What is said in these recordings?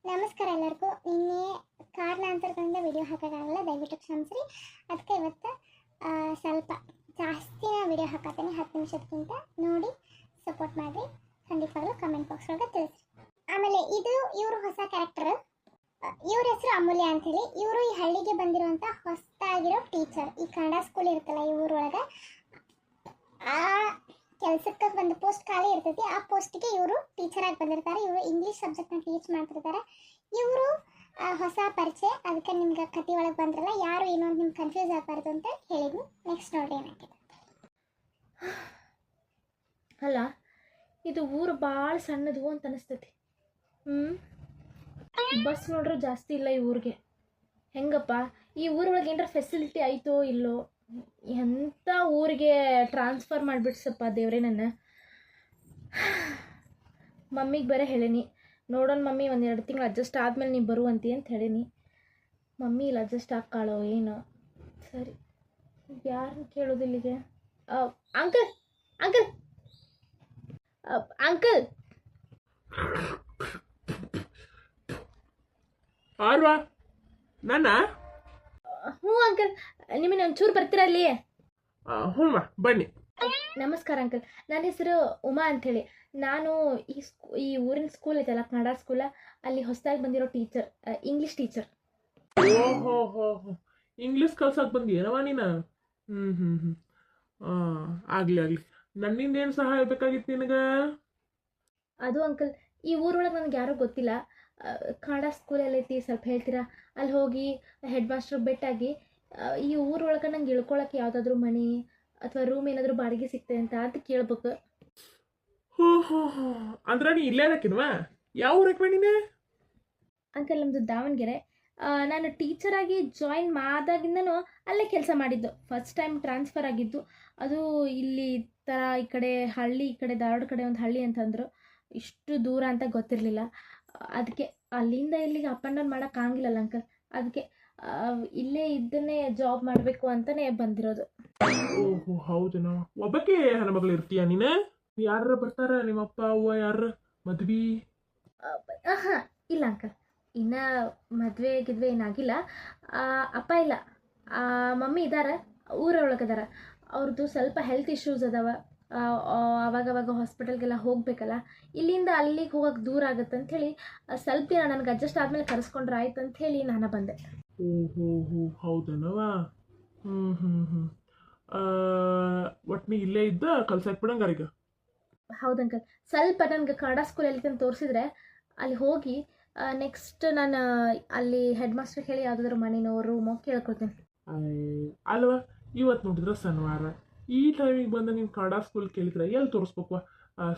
ನಮಸ್ಕಾರ ಎಲ್ಲರಿಗೂ. ನಿನ್ನೆ ಕಾರಣಾಂತರಗಳಿಂದ ವಿಡಿಯೋ ಹಾಕೋಕ್ಕಾಗಲ್ಲ, ದಯವಿಟ್ಟು ಕ್ಷಮಿಸ್ರಿ. ಅದಕ್ಕೆ ಇವತ್ತು ಸ್ವಲ್ಪ ಜಾಸ್ತಿನ ವಿಡಿಯೋ ಹಾಕತ್ತೀನಿ, 10 ನಿಮಿಷಕ್ಕಿಂತ. ನೋಡಿ ಸಪೋರ್ಟ್ ಮಾಡಿರಿ, ಖಂಡಿತವಾಗ್ಲೂ ಕಮೆಂಟ್ ಬಾಕ್ಸ್ ಒಳಗೆ ತಿಳಿಸ್ರಿ. ಆಮೇಲೆ ಇದು ಇವರು ಹೊಸ ಕ್ಯಾರೆಕ್ಟರ್, ಇವ್ರ ಹೆಸರು ಅಮೂಲ್ಯ ಅಂಥೇಳಿ. ಇವರು ಈ ಹಳ್ಳಿಗೆ ಬಂದಿರುವಂಥ ಹೊಸದಾಗಿರೋ ಟೀಚರ್. ಈ ಕನ್ನಡ ಸ್ಕೂಲ್ ಇರುತ್ತಲ್ಲ ಈ ಊರೊಳಗೆ, ಆ ಕೆಲಸಕ್ಕೆ ಒಂದು ಪೋಸ್ಟ್ ಖಾಲಿ ಇರ್ತೈತಿ. ಆ ಪೋಸ್ಟ್ಗೆ ಇವರು ಟೀಚರ್ ಆಗಿ ಬಂದಿರ್ತಾರೆ. ಇವರು ಇಂಗ್ಲೀಷ್ ಸಬ್ಜೆಕ್ಟ್ನ ಟೀಚ್ ಮಾಡ್ತಿರ್ತಾರೆ. ಇವರು ಹೊಸ ಪರಿಚಯ, ಅದಕ್ಕೆ ನಿಮ್ಗೆ ಕತೆ ಒಳಗೆ ಬಂದ್ರಲ್ಲ, ಯಾರು ಏನು ಅಂತ ನಿಮ್ಗೆ ಕನ್ಫ್ಯೂಸ್ ಆಗಬಾರ್ದು ಅಂತ ಹೇಳಿದ್ನಿ. ನೆಕ್ಸ್ಟ್ ನೋಡಿ ಏನಾಗಿದೆ. ಅಲ್ಲ, ಇದು ಊರು ಭಾಳ ಸಣ್ಣದು ಅಂತ ಅನಿಸ್ತೈತಿ. ಬಸ್ ನೋಡ್ರೂ ಜಾಸ್ತಿ ಇಲ್ಲ ಈ ಊರಿಗೆ. ಹೆಂಗಪ್ಪ ಈ ಊರೊಳಗೆ ಏನಾರ ಫೆಸಿಲಿಟಿ ಆಯಿತೋ ಇಲ್ಲೋ, ಎಂಥ ಊರಿಗೆ ಟ್ರಾನ್ಸ್ಫರ್ ಮಾಡಿಬಿಡ್ಸಪ್ಪ ದೇವ್ರೆ. ನನ್ನ ಮಮ್ಮಿಗೆ ಬೇರೆ ಹೇಳೀನಿ, ನೋಡೋಣ ಮಮ್ಮಿ, 1-2 ತಿಂಗಳು ಅಡ್ಜಸ್ಟ್ ಆದಮೇಲೆ ನೀವು ಬರುವಂತಿ ಅಂತ ಹೇಳೀನಿ. ಮಮ್ಮಿ ಇಲ್ಲಿ ಅಡ್ಜಸ್ಟ್ ಆಗ್ಕಾಳೋ ಏನೋ. ಸರಿ, ಯಾರನ್ನ ಕೇಳೋದು ಇಲ್ಲಿಗೆ? ಅಂಕಲ್ ಅಂಕಲ್ ಅಂಕಲ್ ಆರ್ವಾ ನನ್ನ? ಹ್ಞೂ ಅಂಕಲ್, ನಿಮ್ಮನ್ನ ಒಂಚೂರು ಬರ್ತೀರಾ ಅಲ್ಲಿ? ಹ್ಞೂ ಬನ್ನಿ. ನಮಸ್ಕಾರ ಅಂಕಲ್, ನನ್ನ ಹೆಸರು ಉಮಾ ಅಂಥೇಳಿ. ನಾನು ಈ ಊರಿನ ಸ್ಕೂಲ್ ಐತಲ್ಲ, ಕನ್ನಡ ಸ್ಕೂಲ, ಅಲ್ಲಿ ಹೊಸದಾಗಿ ಬಂದಿರೋ ಟೀಚರ್, ಇಂಗ್ಲೀಷ್ ಟೀಚರ್. ಓಹೋ ಹೋ ಹೋ, ಇಂಗ್ಲೀಷ್ ಕಲ್ಸಕ್ಕೆ ಬಂದಿಯೇನವ ನೀನು? ಆಗಲಿ ಆಗಲಿ. ನನ್ನಿಂದ ಏನು ಸಹಾಯ ಬೇಕಾಗಿತ್ತು ನಿನಗೆ? ಅದು ಅಂಕಲ್, ಈ ಊರೊಳಗೆ ನನಗೆ ಯಾರೂ ಗೊತ್ತಿಲ್ಲ. ಕನ್ನಡ ಸ್ಕೂಲಲ್ಲಿ ಐತಿ, ಸ್ವಲ್ಪ ಹೇಳ್ತೀರಾ? ಅಲ್ಲಿ ಹೋಗಿ ಹೆಡ್ ಮಾಸ್ಟರ್ ಭೇಟಾಗಿ ಈ ಊರೊಳಗೆ ನಂಗೆ ಇಳ್ಕೊಳಕ್ಕೆ ಯಾವುದಾದ್ರೂ ಮನೆ ಅಥವಾ ರೂಮ್ ಏನಾದರೂ ಬಾಡಿಗೆ ಸಿಗ್ತದೆ ಅಂತ ಅದು ಕೇಳ್ಬೇಕು. ಹೋ ಹೋ ಹೋ, ಅಂದ್ರೆ ನೀ ಇಲ್ಲೇ ಅದಕ್ಕಿನ್ವಾ? ಯಾವ ಊರಕ್ಕೆ ಬಂದಿನಿ ಅಂಕಲ್? ನಮ್ಮದು ದಾವಣಗೆರೆ. ನಾನು ಟೀಚರಾಗಿ ಜಾಯಿನ್ ಆದಾಗಿಂದನೂ ಅಲ್ಲೇ ಕೆಲಸ ಮಾಡಿದ್ದು. ಫಸ್ಟ್ ಟೈಮ್ ಟ್ರಾನ್ಸ್ಫರ್ ಆಗಿದ್ದು. ಅದು ಇಲ್ಲಿ ಥರ ಈ ಕಡೆ ಹಳ್ಳಿ, ಈ ಕಡೆ ಧಾರವಾಡ ಕಡೆ ಒಂದು ಹಳ್ಳಿ ಅಂತಂದರು. ಇಷ್ಟು ದೂರ ಅಂತ ಗೊತ್ತಿರಲಿಲ್ಲ. ಅದಕ್ಕೆ ಅಲ್ಲಿಂದ ಇಲ್ಲಿಗೆ ಅಪ್ ಆ್ಯಂಡ್ ಡೌನ್ ಮಾಡೋಕ್ಕಾಗಿಲ್ಲಲ್ಲ ಅಂಕಲ್. ಅದಕ್ಕೆ ಇಲ್ಲೇ ಇದ್ದನ್ನೇ ಜಾಬ್ ಮಾಡಬೇಕು ಅಂತಲೇ ಬಂದಿರೋದು. ಓಹೋ ಹೌದೇನೋ. ಒಬ್ಬಕ್ಕೆ ಹೆಣ್ಮಗಳು ಇರ್ತೀಯ ನೀನು? ಯಾರ ಬರ್ತಾರ ನಿಮ್ಮಪ್ಪ ಅವ್ವ? ಯಾರ ಮದ್ವಿ? ಹಾಂ, ಇಲ್ಲ ಅಂಕಲ್, ಇನ್ನು ಮದುವೆ ಗಿದ್ವೆ ಏನಾಗಿಲ್ಲ. ಅಪ್ಪ ಇಲ್ಲ, ಮಮ್ಮಿ ಇದ್ದಾರೆ, ಊರೊಳಗದಾರ. ಅವ್ರದ್ದು ಸ್ವಲ್ಪ ಹೆಲ್ತ್ ಇಶ್ಯೂಸ್ ಅದಾವ. ಅವಾಗವಾಗ ಹಾಸ್ಪಿಟಲ್ಗೆಲ್ಲ ಹೋಗಬೇಕಲ್ಲ, ಇಲ್ಲಿಂದ ಅಲ್ಲಿಗೆ ಹೋಗೋಕೆ ದೂರ ಆಗುತ್ತೆ ಅಂಥೇಳಿ ಸ್ವಲ್ಪ ದಿನ ನನಗೆ ಅಡ್ಜಸ್ಟ್ ಆದಮೇಲೆ ಕರೆಸ್ಕೊಂಡ್ರೆ ಆಯ್ತು ಅಂಥೇಳಿ ನಾನು ಬಂದೆ. ಓಹೋ ಹೋ ಹೌದನವ. ಒಟ್ಟು ಇಲ್ಲೇ ಇದ್ದ ಕಲ್ಸಕ್ಕೆ ಬಿಡಂಗಾರೀಗ? ಹೌದು ಅಂಕಲ್, ಸ್ವಲ್ಪ ನನಗೆ ಕನ್ನಡ ಸ್ಕೂಲ್ ಎಲ್ಲಿ ಅಂತ ತೋರಿಸಿದ್ರೆ ಅಲ್ಲಿ ಹೋಗಿ ನೆಕ್ಸ್ಟ್ ನಾನು ಅಲ್ಲಿ ಹೆಡ್ ಮಾಸ್ಟರ್ ಹೇಳಿ ಯಾವುದಾದ್ರೂ ಮನೆನೋ ರೂಮೋ ಕೇಳ್ಕೊಳ್ತೀನಿ. ಅಲ್ವಾ, ಇವತ್ತು ನೋಡಿದ್ರೆ ಶನಿವಾರ, ಈ ಟೈಮಿಗೆ ಬಂದು ನೀನು ಕನ್ನಡ ಸ್ಕೂಲ್ ಕೇಳಿದ್ರೆ ಎಲ್ಲಿ ತೋರಿಸ್ಬೇಕು?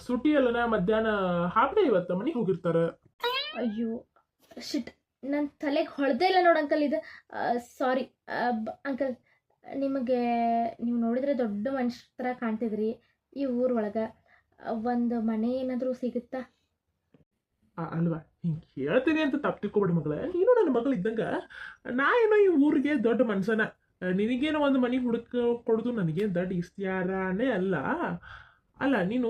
ಸುಟಿ ಅಲ್ಲನ, ಮಧ್ಯಾಹ್ನ ಹಾಫ್ಡೇ, ಇವತ್ತು ಮನೆಗೆ ಹೋಗಿರ್ತಾರೆ. ಅಯ್ಯೋ ಶಿಟ್, ನನ್ನ ತಲೆಗೆ ಹೊಡೆದೇ ಇಲ್ಲ ನೋಡಿ ಅಂಕಲ್ ಇದು. ಸಾರಿ ಅಂಕಲ್, ನೀವು ನೋಡಿದರೆ ದೊಡ್ಡ ಮನುಷ್ಯರ ಥರ ಕಾಣ್ತಿದ್ರಿ. ಈ ಊರೊಳಗೆ ಒಂದು ಮನೆ ಏನಾದರೂ ಸಿಗುತ್ತಾ? ಅಲ್ವಾ, ಹಿಂಗೆ ಹೇಳ್ತೀನಿ ಅಂತ ತಪ್ಪು ತಿಳ್ಕೊಬೇಡಿ ಮಗಳೇ. ನೀನು ನನ್ನ ಮಗಳು ಇದ್ದಂಗೆ. ನಾ ಏನೋ ಈ ಊರಿಗೆ ದೊಡ್ಡ ಮನುಷ್ಯನ, ನಿನಗೇನೋ ಒಂದು ಮನೆ ಕೊಡೋದು ನನಗೇನು ದೊಡ್ಡ ಇಸ್ತ್ಯಾರನೇ ಅಲ್ಲ. ಅಲ್ಲ, ನೀನು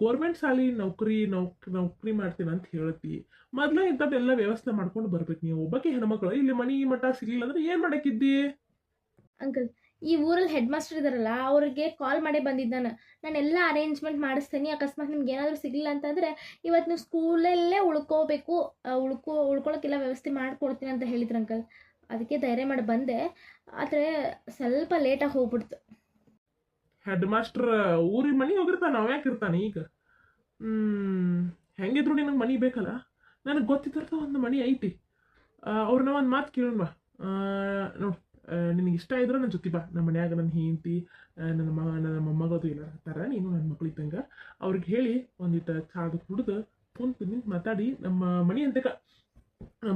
ಗೋರ್ಮೆಂಟ್ ಶಾಲೆ ನೌಕರಿ ಮಾಡ್ತೀನಿ ಅಂತ ಹೇಳ್ತಿ. ಮೊದಲೇ ಇಂಥದ್ದೆಲ್ಲ ವ್ಯವಸ್ಥೆ ಮಾಡ್ಕೊಂಡು ಬರ್ಬೇಕು. ನೀವು ಒಬ್ಬಕ್ಕೆ ಹೆಣ್ಮಕ್ಳು ಇಲ್ಲಿ ಮನೆ ಮಠ ಸಿಗಲಿಲ್ಲ ಅಂದ್ರೆ ಏನು ಮಾಡಕ್ಕಿದ್ದಿ? ಅಂಕಲ್, ಈ ಊರಲ್ಲಿ ಹೆಡ್ ಮಾಸ್ಟರ್ ಇದ್ದಾರಲ್ಲ, ಅವ್ರಿಗೆ ಕಾಲ್ ಮಾಡೇ ಬಂದಿದ್ದಾನೆ. ನಾನೆಲ್ಲ ಅರೇಂಜ್ಮೆಂಟ್ ಮಾಡಿಸ್ತೀನಿ. ಅಕಸ್ಮಾತ್ ನಿಮ್ಗೆ ಏನಾದರೂ ಸಿಗಲಿಲ್ಲ ಅಂತಂದರೆ ಇವತ್ತು ನೀವು ಸ್ಕೂಲಲ್ಲೇ ಉಳ್ಕೋಬೇಕು, ಉಳ್ಕೊಳ್ಳೋಕ್ಕೆಲ್ಲ ವ್ಯವಸ್ಥೆ ಮಾಡಿಕೊಡ್ತೀನಿ ಅಂತ ಹೇಳಿದ್ರು ಅಂಕಲ್. ಅದಕ್ಕೆ ಧೈರ್ಯ ಮಾಡಿ ಬಂದೆ. ಆದರೆ ಸ್ವಲ್ಪ ಲೇಟಾಗಿ ಹೋಗ್ಬಿಡ್ತು. ಹೆಡ್ ಮಾಸ್ಟರ್ ಊರಿಗೆ ಮನೆ ಹೋಗಿರ್ತಾನೆ, ನಾವು ಯಾಕೆ ಇರ್ತಾನೆ ಈಗ? ಹೆಂಗಿದ್ರು ನಿನಗೆ ಮನೆ ಬೇಕಲ್ಲ. ನನಗೆ ಗೊತ್ತಿದ್ದ ಒಂದು ಮನೆ ಐತಿ. ಅವ್ರನ್ನ ಒಂದು ಮಾತು ಕೇಳೋಣ. ನೋಡಿ, ನಿನಗೆ ಇಷ್ಟ ಇದ್ರೆ ನನ್ನ ಜೊತೆ ಬಾ. ನಮ್ಮ ಮನ್ಯಾಗ ನನ್ನ ಹೆಂಡತಿ, ನನ್ನ ಮೊಮ್ಮಗಳದು ಎಲ್ಲ ಇರ್ತಾರೆ. ನೀನು ನನ್ನ ಮಕ್ಳು ಇದ್ದಂಗೆ. ಅವ್ರಿಗೆ ಹೇಳಿ ಒಂದಿಟ್ಟು ಚಾದು ಕುಡಿದು ಕುಂತು ನಿಂತು ಮಾತಾಡಿ ನಮ್ಮ ಮನೆ ಅಂತಕ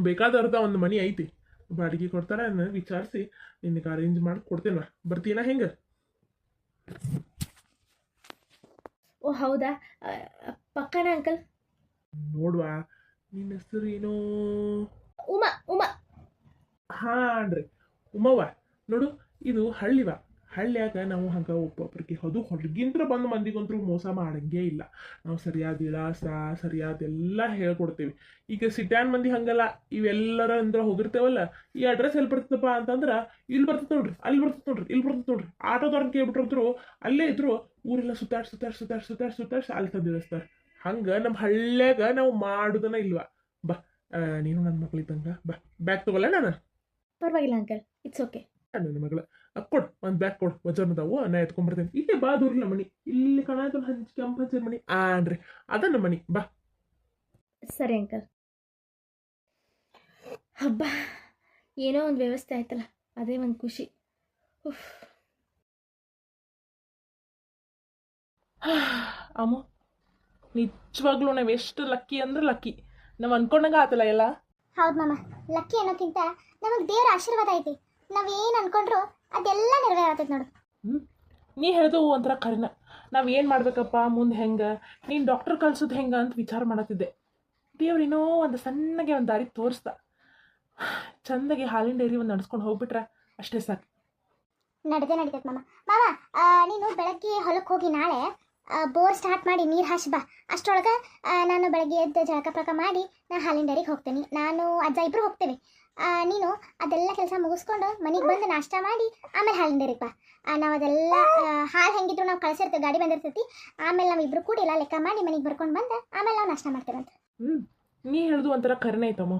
ಬೇಕಾದವ್ರದ ಒಂದು ಮನೆ ಐತಿ, ಬಾಡಿಗೆ ಕೊಡ್ತಾರೆ. ನನಗೆ ವಿಚಾರಿಸಿ ನಿನಗೆ ಅರೇಂಜ್ ಮಾಡಿ ಕೊಡ್ತೇನೆ. ಬರ್ತೀನಾ ಹೆಂಗೆ? ಓ ಹೌದಾ, ಪಕ್ಕನ ಅಂಕಲ್? ನೋಡ್ವಾ, ನಿನ್ನ ಹೆಸರು ಏನೋ? ಉಮಾ. ಹಾಂ ರೀ, ಉಮ್ಮವ್ವ. ನೋಡು, ಇದು ಹಳ್ಳಿವ. ಹಳ್ಳಿಯಾಗ ನಾವು ಹಂಗೆ ಒಬ್ಬೊಬ್ರಿಗೆ ಅದು ಹೊರಗಿಂತ್ರ ಬಂದು ಮಂದಿಗಂತೂ ಮೋಸ ಮಾಡಂಗೇ ಇಲ್ಲ. ನಾವು ಸರಿಯಾದ ವಿಳಾಸ ಸರಿಯಾದೆಲ್ಲ ಹೇಳ್ಕೊಡ್ತೀವಿ. ಈಗ ಸಿಟ್ಯಾನ್ ಮಂದಿ ಹಂಗಲ್ಲ, ಇವೆಲ್ಲರ ಅಂದ್ರೆ ಹೋಗಿರ್ತೇವಲ್ಲ, ಈ ಅಡ್ರೆಸ್ ಎಲ್ಲಿ ಬರ್ತದಪ್ಪ ಅಂತಂದ್ರೆ ಇಲ್ಲಿ ಬರ್ತದೆ ನೋಡ್ರಿ, ಅಲ್ಲಿ ಬರ್ತದೆ ನೋಡ್ರಿ, ಇಲ್ಲಿ ಬರ್ತದೆ ನೋಡ್ರಿ, ಆಟೋದವ್ರನ್ನ ಕೇಳ್ಬಿಟ್ರಂದ್ರು ಅಲ್ಲೇ ಇದ್ರು ಊರೆಲ್ಲ ಸುತ್ತಾಡ್ಸಿ ಅಲ್ಲಿ ತಂದಿಳಿಸ್ತಾರೆ. ಹಂಗೆ ನಮ್ಮ ಹಳ್ಳ್ಯಾಗ ನಾವು ಮಾಡುದನ ಇಲ್ವಾ. ಬಾ ನೀನು ನನ್ನ ಮಗಳಿದ್ದಂಗ ಬಾ, ಬ್ಯಾಗ್ ತಗೊಲ್ಲ ನಾನು. ಪರವಾಗಿಲ್ಲ ಅಂಕಲ್, ಇಟ್ಸ್ ಓಕೆ. ನನ್ನ ಮಗಳ ಕೊಡು, ಒಂದು ಬ್ಯಾಗ್ ಕೊಡು, ವಜನದವು ನಾ ಎತ್ಕೊಂಡ್ಬರ್ತೇನೆ. ಇಲ್ಲೇ ಬಾ ದೂರಿಲ್ಲ ಮಣಿ, ಇಲ್ಲಿ ಕಾಣಾಯ್ತು ಕೆಂಪು ಹಂಚಿನ ಮಣಿ ಆನ್ರಿ, ಅದನ್ನ ಮಣಿ ಬಾ. ಸರಿ ಅಂಕಲ್. ಹಬ್ಬ, ಏನೋ ಒಂದು ವ್ಯವಸ್ಥೆ ಆಯ್ತಲ್ಲ, ಅದೇ ಒಂದು ಖುಷಿ. ಉಫ್. ಅಮ್ಮ ನಿಜವಾಗ್ಲೂ ನಾವು ಎಷ್ಟು ಲಕ್ಕಿ ಅಂದ್ರೆ ಲಕ್ಕಿ. ನಾವು ಅನ್ಕೊಂಡಂಗ ಆತಲ್ಲ ಎಲ್ಲ. ಹೌದು ಮಾಮ, ಲಕ್ಕಿ ಅನ್ನೋಕ್ಕಿಂತ ನಮಗೆ ದೇವ್ರ ಆಶೀರ್ವಾದ ಐತಿ. ನಾವೇನು ಅನ್ಕೊಂಡ್ರು ಅದೆಲ್ಲ ನೆರವೇರತೈತೆ ನೋಡು. ನೀ ಹೇಳಿದು ಒಂಥರ ಕರಿನ. ನಾವು ಏನು ಮಾಡ್ಬೇಕಪ್ಪ ಮುಂದೆ ಹೆಂಗೆ, ನೀನು ಡಾಕ್ಟರ್ ಕಳ್ಸೋದು ಹೆಂಗೆ ಅಂತ ವಿಚಾರ ಮಾಡತ್ತಿದ್ದೆ. ದೇವ್ರೇನೋ ಒಂದು ಸಣ್ಣಗೆ ಒಂದು ದಾರಿ ತೋರಿಸ್ದ. ಚಂದಾಗಿ ಹಾಲಿನ ಡೈರಿ ಒಂದು ನಡ್ಸ್ಕೊಂಡು ಹೋಗ್ಬಿಟ್ರೆ ಅಷ್ಟೇ ಸಾಕು. ನಡೀತೈತೆ ಮಾಮ. ಮಾಮ, ನೀನು ಬೆಳಗ್ಗೆ ಹೊಲಕ್ಕೆ ಹೋಗಿ ನಾಳೆ ಬೋರ್ ಸ್ಟಾರ್ಟ್ ಮಾಡಿ ನೀರು ಹಾಸಿ ಬಾ. ಅಷ್ಟರೊಳಗೆ ನಾನು ಬೆಳಗ್ಗೆ ಎದ್ದು ಜಳಕ ಪ್ರಕ ಮಾಡಿ ನಾನು ಹಾಲಿನ ಡೈರಿಗೆ ಹೋಗ್ತೇನೆ. ನಾನು ಅಜ್ಜ ಇಬ್ಬರು ಹೋಗ್ತೇವೆ. ನೀನು ಅದೆಲ್ಲ ಕೆಲಸ ಮುಗಿಸ್ಕೊಂಡು ಮನೆಗೆ ಬಂದು ನಾಷ್ಟ ಮಾಡಿ ಆಮೇಲೆ ಹಾಲಿನ ಡೈರಿಗೆ ಬಾ. ನಾವು ಅದೆಲ್ಲ ಹಾಲು ಹೆಂಗಿದ್ರು ನಾವು ಕಳಿಸಿರ್ತೇವೆ, ಗಾಡಿ ಬಂದಿರ್ತೈತಿ. ಆಮೇಲೆ ನಾವು ಇಬ್ಬರು ಕೂಡ ಎಲ್ಲ ಲೆಕ್ಕ ಮಾಡಿ ಮನೆಗೆ ಬರ್ಕೊಂಡು ಬಂದು ಆಮೇಲೆ ನಾವು ನಾಷ್ಟ ಮಾಡ್ತೇವಂತ. ನೀ ಹೇಳಿದು ಒಂಥರ ಕರಿನೇ ಐತಮ್ಮ.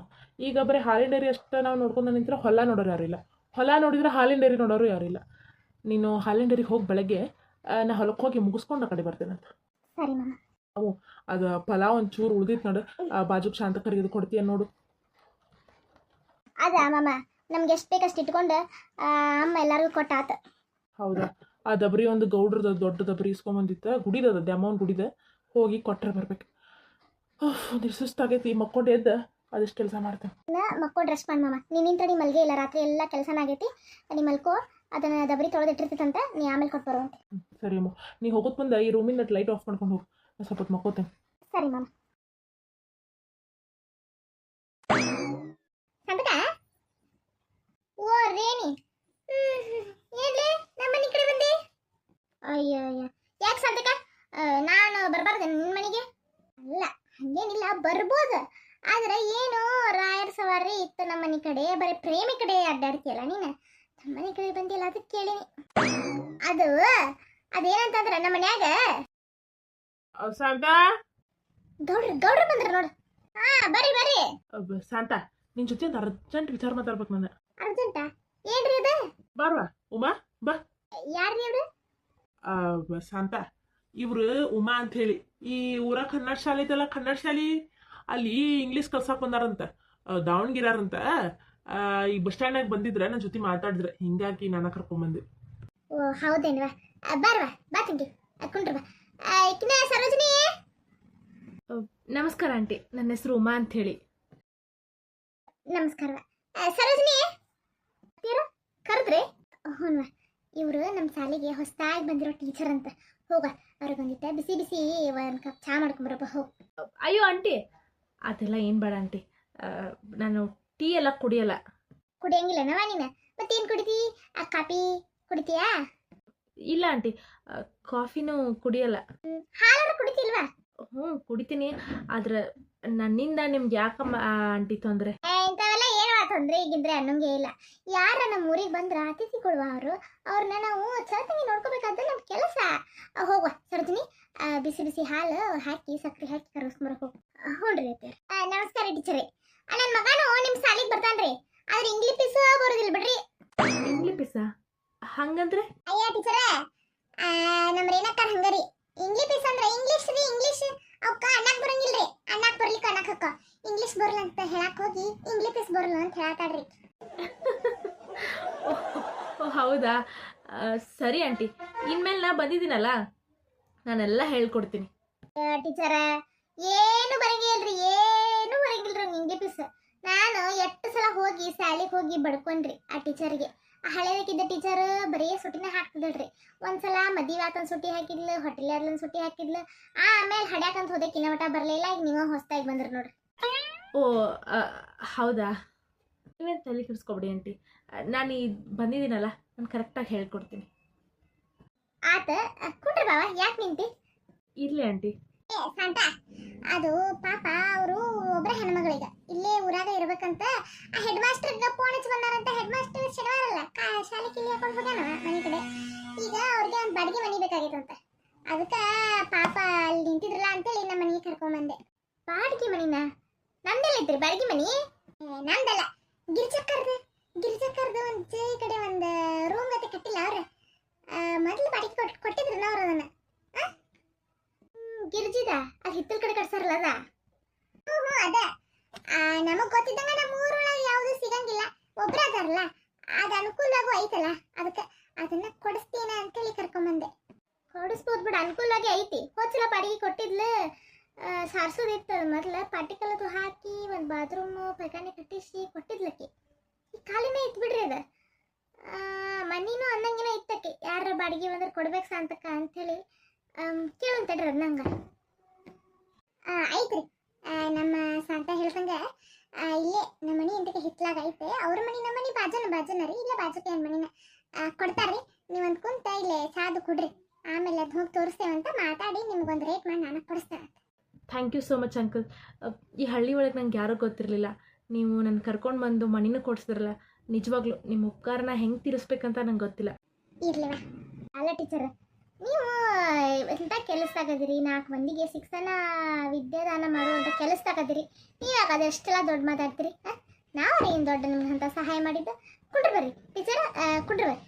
ಈಗ ಬರೀ ಹಾಲಿನ ಡೈರಿ ಅಷ್ಟು ನಾವು ನೋಡ್ಕೊಂಡು ನಿಂತರ ಹೊಲ ನೋಡೋರು ಯಾರಿಲ್ಲ, ಹೊಲ ನೋಡಿದ್ರೆ ಹಾಲಿನ ಡೈರಿ ನೋಡೋರು ಯಾರಿಲ್ಲ. ನೀನು ಹಾಲಿನ ಡೈರಿಗೆ ಹೋಗಿ ಬೆಳಗ್ಗೆ ನಾ ಹೊಲಕ್ಕೆ ಹೋಗಿ ಮುಗಿಸ್ಕೊಂಡು ಆ ಕಡೆ ಬರ್ತೇನಂತ. ಸರಿ ಮಾಮ. ಅವು ಅದು ಪಲಾವ್ ಒಂಚೂರು ಉಳ್ದಿತ್ತು ನೋಡು, ಬಾಜುಕ್ ಶಾಂತ ಕರಿದು ಕೊಡ್ತೀಯ ನೋಡು. ಅದ ಮಾಮ, ನಮ್ಗೆ ಎಷ್ಟು ಬೇಕಷ್ಟು ಇಟ್ಕೊಂಡು ಅಮ್ಮ ಎಲ್ಲರಿಗೂ ಕೊಟ್ಟಾತ. ಹೌದಾ, ಆ ದಬ್ರಿ ಒಂದು ಗೌಡ್ರದ ದೊಡ್ಡ ದಬ್ರಿ ಇಸ್ಕೊಂಬಂದಿತ್ತು, ಗುಡಿದದ ದ್ಯಾಮವ್ನ ಗುಡಿದ, ಹೋಗಿ ಕೊಟ್ಟರೆ ಬರ್ಬೇಕು. ಒಂದು ಸುಸ್ತಾಗೈತಿ, ಮಕ್ಕೊಂಡು ಎದ್ದು ಅದಷ್ಟು ಕೆಲಸ ಮಾಡ್ತೇನೆ. ಮಕ್ಕೊಂಡು ರೆಸ್ಟ್ ಮಾಡಿ ಮಾಮ. ನಿನ್ನ ತಡಿ ಮಲ್ಗೆ ಇಲ್ಲ, ರಾತ್ರಿ ಎಲ್ಲ ಕೆಲಸನಾಗೈತಿ. ನೀ ಮಲ್ಕೋ, ಅದನ್ನು ದಬರಿ ತೊಳೆದಿಟ್ಟಿರ್ತೈತಂತ, ನೀ ಆಮೇಲೆ ಕೊಟ್ಟು ಬರುವಂತೆ. ಸರಿ ಅಮ್ಮ, ನೀ ಹೋಗೋದು ಬಂದ ಈ ರೂಮಿಂದ ಲೈಟ್ ಆಫ್ ಮಾಡ್ಕೊಂಡು ಹೋಗಿ, ನಾನು ಸ್ವಲ್ಪ ಹೊತ್ತು ಮಕ್ಕೋತೇನೆ. ಸರಿ ಮಾಮ. ಸಂತಕ ಓ ರೇಣಿ, ಏನ್ಲೇ ನಮ್ಮ ಮನೆ ಕಡೆ ಬಂದೆ? ಅಯ್ಯೋ ಯಾಕೆ ಸಂತಕ, ನಾನು ಬರಬಾರ್ದು ನಿನ್ನ ಮನೆಗೆ? ಅಲ್ಲ, ಹಂಗೇನಿಲ್ಲ, ಬರ್ಬೋದು. ಆದ್ರೆ ಏನು ರಾಯರ ಸವಾರಿ ಇತ್ತು ನಮ್ಮ ಮನೆ ಕಡೆ, ಬರೀ ಪ್ರೇಮಿ ಕಡೆ ಅಡ್ಡಾಡ್ತೀಯಲ್ಲ ನೀನು. ನಮ್ಮ ಮನೆ ಕಡೆ ಬಂದಿಲ್ಲ, ಅದಕ್ಕೆ ಕೇಳಿನಿ. ಅದೇನಂತಂದ್ರೆ ನಮ್ಮ ಮನ್ಯಾಗ ಶಾಂತ, ಗೌಡ್ರು ಬಂದ್ರ ನೋಡು. ಹಾ ಬರ್ರಿ ಬರ್ರಿ. ಶಾಂತ, ನಿನ್ನ ಜೊತೆ ಒಂದು ಅರ್ಜೆಂಟ್ ವಿಚಾರ ಮಾತಾಡ್ಬೇಕು ನಾನು. ಅರ್ಜೆಂಟಾ? ಏನ್ರಿ ಅದು? ಬಾರ್ವಾ ಉಮಾ, ಬಾ. ಯಾರ್ರಿ ಇವ್ರು? ಶಾಂತ, ಇವ್ರು ಉಮಾ ಅಂತ ಹೇಳಿ ಈ ಊರ ಕನ್ನಡ ಶಾಲೆ ಐತಲ್ಲ, ಕನ್ನಡ ಶಾಲೆ ಅಲ್ಲಿ ಇಂಗ್ಲೀಷ್ ಕಲ್ಸಕ್ಕೆ ಬಂದಾರಂತ, ದಾವಣಗೆರೆಯಾರಂತ. ಈ ಬಸ್ ಸ್ಟ್ಯಾಂಡ್ನಾಗ ಬಂದಿದ್ರೆ ನನ್ನ ಜೊತೆ ಮಾತಾಡಿದ್ರೆ, ಹಿಂಗಾಗಿ ನಾನು ಕರ್ಕೊಂಡ್ಬಂದೆ. ಓ ಹೌದೇನ್ವಾ, ಬರ್ವಾ ಬಾ ತಿಂಡಿ ಕುಂಡ್ರ ಬಾ. ಇಕ್ಕಿನ ಸರೋಜಿನಿ. ನಮಸ್ಕಾರ ಆಂಟಿ, ನನ್ನ ಹೆಸರು ಉಮಾ ಅಂತ ಹೇಳಿ. ನಮಸ್ಕಾರ ಸರೋಜಿನಿ. ಕರೆದ್ರಿ? ಹ್ಞೂ, ಇವರು ನಮ್ಮ ಶಾಲೆಗೆ ಹೊಸದಾಗಿ ಬಂದಿರೋ ಟೀಚರ್ ಅಂತ. ಹೋಗ, ಅವ್ರಿಗೊಂದಿತ್ತ ಬಿಸಿ ಬಿಸಿ ಒಂದು ಕಪ್ ಚಹಾ ಮಾಡ್ಕೊಂಬರಪ್ಪ, ಹೋಗಿ. ಅಯ್ಯೋ ಆಂಟಿ, ಅದೆಲ್ಲ ಏನು ಬೇಡ ಆಂಟಿ, ನಾನು ಟೀ ಎಲ್ಲ ಕುಡಿಯಲ್ಲ. ಕುಡಿಯಂಗಿಲ್ಲ ನವ ನೀನು? ಮತ್ತೇನು ಕುಡಿತಿ? ಕಾಫಿ ಕುಡಿತೀಯಾ? ಇಲ್ಲ ಆಂಟಿ, ಕಾಫಿನೂ ಕುಡಿಯಲ್ಲ. ಹಾಲಾದ್ರೂ ಕುಡಿತಿಲ್ವಾ? ಹ್ಞೂ ಕುಡಿತೀನಿ, ಆದ್ರೆ ನನ್ನಿಂದ ನಿಮ್ಗೆ ಯಾಕಮ್ಮ ಆಂಟಿ ತೊಂದರೆ? ಇಂಥವೆಲ್ಲ ಏನು ತೊಂದರೆ ಈಗಿದ್ರೆ ಅನ್ನೋಂಗೆ ಇಲ್ಲ. ಯಾರ ನಮ್ಮ ಊರಿಗೆ ಬಂದ್ರೆ ಅತಿಥಿ ಕೊಡುವ ಅವ್ರನ್ನ ನಾವು ಚರ್ಚೆಗೆ ನೋಡ್ಕೋಬೇಕಾದ್ರೆ ನಮ್ಮ ಕೆಲಸ. ಹೋಗುವ ಸರೋಜಿನಿ, ಬಿಸಿ ಬಿಸಿ ಹಾಲು ಹಾಕಿ ಸಕ್ಕರೆ ಹಾಕಿ ಕರೆಸ್ಕೊಂಬರಕ್ಕೆ ಹೋಗು. ಹ್ಞೂ ರೀ. ನಮಸ್ಕಾರ ಟೀಚರೇ. ನನ್ನ ಮಗನು ನಿಮ್ಮ ಶಾಲೆಗೆ ಬರ್ತಾನ್ರಿ, ಆದ್ರೆ ಇಂಗ್ಲೀಷ್ ಪೀಸು ಬರೋದಿಲ್ಲ ಬಿಡ್ರಿ. English Pisa? ಹಂಗಂದ್ರೆ? ಅಯ್ಯ ಟೀಚರೇ, ನಮ್ಮ ರೇಣಕ್ಕ ಹಂಗರಿ. ಇಂಗ್ಲೀಷ್ ಪೀಸ್ ಅಂದ್ರೆ ಇಂಗ್ಲೀಷ್ ರೀ, ಇಂಗ್ಲೀಷ್ ಅವಕ್ಕ ಅನ್ನಕ್ ಬರಂಗಿಲ್ರಿ. ಅನ್ನಕ್ ಬರ್ಲಿಕ್ಕೆ ಅನ್ನಕ್ ಹಕ್ಕ ಇಂಗ್ಲೀಷ್ ಬರಲ್ಲ ಅಂತ ಹೇಳಕ್ ಹೋಗಿ ಇಂಗ್ಲೀಷ್ ಪೀಸ್ ಬರಲ್ಲ ಅಂತ ಹೇಳತಾಳ್ರಿ. ಹೌದಾ, ಸರಿ ಆಂಟಿ, ಇನ್ಮೇಲೆ ನಾ ಬಂದಿದ್ದೀನಲ್ಲ, ನಾನೆಲ್ಲ ಹೇಳ್ಕೊಡ್ತೀನಿ. ಟೀಚರ ಏನು ಬರಂಗಿಲ್ರಿ, ಏನು ಬರಂಗಿಲ್ರಿ ಇಂಗ್ಲೀಷ್ ಪೀಸ್. ನಾನು ಎಷ್ಟು ಸಲ ಹೋಗಿ ಶಾಲೆಗೆ ಹೋಗಿ ಬಡ್ಕೊಂಡ್ರಿ ಆ ಟೀಚರ್ಗೆ. ಹಳೇದಕ್ಕಿದ್ದ ಟೀಚರ್ ಬರೀ ಸುಟಿನ ಹಾಕ್ತಿದ್ರಿ. ಒಂದ್ಸಲ ಮದುವೆ ಆತಂದು ಸುಟಿ ಹಾಕಿದ್ಲು, ಹೋಟೆಲ್ ಸುಟಿ ಹಾಕಿದ್ಲು. ಆಮೇಲೆ ಹಡ್ಯಾಕಂತ ಹೋದಕ್ಕೆ ಇನ್ನೂ ಮಟ ಬರಲಿಲ್ಲ. ಈಗ ನೀವು ಹೊಸದಾಗಿ ಬಂದ್ರಿ ನೋಡ್ರಿ. ಓ ಹೌದಾ, ನೀವೇನು ತಲೆ ಕೆಡಿಸ್ಕೊಬಿಡಿ ಆಂಟಿ, ನಾನು ಬಂದಿದ್ದೀನಲ್ಲ, ನಾನು ಕರೆಕ್ಟಾಗಿ ಹೇಳ್ಕೊಡ್ತೀನಿ. ಆತ ಕುಂಡ್ರ ಬಾವ, ಯಾಕೆ ನಿಂತಿ? ಇರ್ಲಿ ಆಂಟಿ. ಏ ಸಂತ, ಅದು ಪಾಪ ಅವರು ಒಬ್ಬರ ಹೆಣ್ಮಗಳಿಗೆ ಇಲ್ಲೇ ಊರಾಗ ಇರ್ಬೇಕಂತ ಆ ಹೆಡ್ ಮಾಸ್ಟರ್ಗೆ ಫೋನ್ ಹಚ್ಚಿ ಬಂದಾರಂತ. ಹೆಡ್ ಮಾಸ್ಟರ್ ಶನಿವಾರಲ್ಲ ಶಾಲೆ ಕಿಲಿ ಹಾಕೊಂಡು ಹೋಗ್ಯಾನ ಮನೆ ಕಡೆ. ಈಗ ಅವ್ರಿಗೆ ಒಂದು ಬಾಡಿಗೆ ಮನಿ ಬೇಕಾಗಿತ್ತಂತ. ಅದಕ್ಕೆ ಪಾಪ ಅಲ್ಲಿ ನಿಂತಿದ್ರಲ್ಲ ಅಂತೇಳಿ ನಮ್ಮ ಮನೆಗೆ ಕರ್ಕೊಂಬಂದೆ. ಬಾಡಿಗೆ ಮನಿನ? ನಮ್ದೆಲ್ಲಿದ್ರಿ ಬಾಡಿಗೆ ಮನಿ? ನಮ್ದಲ್ಲ, ಗಿರ್ಜಕ್ಕರ್ದು ಒಂದು ಈ ಕಡೆ ಒಂದು ರೂಮ್ ಗತೆ ಕಟ್ಟಿಲ್ಲ ಅವ್ರು. ಮೊದಲು ಬಾಡಿಗೆ ಕೊಟ್ಟಿದ್ರು ಅವ್ರು ಅದನ್ನ. ಗಿರ್ಜಿದ ಅದು ಹಿತ್ತಲ ಕಡೆ ಕಟ್ಸಾರಲ್ಲ ಅದ? ಹ್ಞೂ ಅದ. ನಮಗ್ ಗೊತ್ತಿದ್ದಂಗ ನಮ್ಮ ಊರೊಳಗೆ ಯಾವುದು ಸಿಗಂಗಿಲ್ಲ, ಒಬ್ರ ಅದಾರಲ್ಲ, ಅದು ಅನುಕೂಲವಾಗೂ ಐತಲ್ಲ, ಅದಕ್ಕೆ ಅದನ್ನ ಕೊಡಿಸ್ತೀನ ಅಂತೇಳಿ ಕರ್ಕೊಂಬಂದೆ. ಕೊಡಿಸ್ಬೋದು ಬಿಡ, ಅನುಕೂಲವಾಗಿ ಐತಿ. ಹೋದ್ಸಲ ಬಾಡಿಗೆ ಕೊಟ್ಟಿದ್ಲು, ಸಾರ್ಸೋದಿತ್ತು. ಮೊದಲು ಪಾಟಿಕಲದು ಹಾಕಿ ಒಂದು ಬಾತ್ರೂಮು ಪೈಖಾನೆ ಕಟ್ಟಿಸಿ ಕೊಟ್ಟಿದ್ಲಕ್ಕಿ. ಈ ಖಾಲಿನೇ ಇತ್ತು ಬಿಡ್ರಿ ಅದು. ಮನಿನೂ ಅನ್ನಂಗಿನ ಇತ್ತಕ್ಕೆ, ಯಾರ ಬಾಡಿಗೆ ಬಂದ್ರೆ ಕೊಡ್ಬೇಕು ಸಾಂತಕ್ಕ ಅಂಥೇಳಿ ಕೇಳಂತಡ್ರಿ ಅದು ನಂಗೆ. ಐತ್ರಿ, ನಮ್ಮ ಸಾಂತ ಹೇಳ್ದಂಗೆ ಇಲ್ಲೇ ನಮ್ಮ ಮನೆ ಇಂತಕ್ಕೆ ಹಿತ್ಲಾಗ ಐತೆ. ಅವ್ರ ಮನೆ ನಮ್ಮ ಮನೆ ಬಾಜನ ರೀ, ಇಲ್ಲೇ ಬಾಜುಕೆ ಒಂದು ಮನಿನ ಕೊಡ್ತಾರ್ರಿ. ನೀವೊಂದು ಕುಂತ ಇಲ್ಲೇ ಸಾದು ಕೊಡ್ರಿ, ಆಮೇಲೆ ಅದು ಹೋಗಿ ತೋರಿಸ್ತೇವಂತ ಮಾತಾಡಿ ನಿಮ್ಗೊಂದು ರೇಟ್ ಮಾಡಿ ನಾನು ಕೊಡಿಸ್ತೇನೆ. Thank you so much uncle. ಈ ಹಳ್ಳಿ ಒಳಗೆ ನಂಗೆ ಯಾರೂ ಗೊತ್ತಿರಲಿಲ್ಲ. ನೀವು ನನ್ನ ಕರ್ಕೊಂಡು ಬಂದು ಮಣಿನೂ ಕೊಡಿಸಿದ್ರಲ್ಲ, ನಿಜವಾಗ್ಲೂ ನಿಮ್ಮ ಉಪಕಾರನ ಹೆಂಗೆ ತೀರಿಸ್ಬೇಕಂತ ನಂಗೆ ಗೊತ್ತಿಲ್ಲ. ಇರ್ಲಿವ ಅಲ್ಲ ಟೀಚರ್, ನೀವು ಇಂಥ ಕೆಲಸದಾಗದಿರಿ, 4 ಮಂದಿಗೆ ಶಿಕ್ಷಣ ವಿದ್ಯಾದಾನ ಮಾಡುವಂಥ ಕೆಲಸದಾಗದಿರಿ. ನೀವಾಗ ಅದೆಷ್ಟೆಲ್ಲ ದೊಡ್ಡ ಮಾತಾಡ್ತೀರಿ? ನಾವು ಏನು ದೊಡ್ಡ ನಿಮ್ಗೆ ಅಂತ ಸಹಾಯ ಮಾಡಿದ್ದು? ಕುಡ್ರಿ ಬರ್ರಿ ಟೀಚರ್, ಕುಡ್ರಿ ಬರ್ರಿ.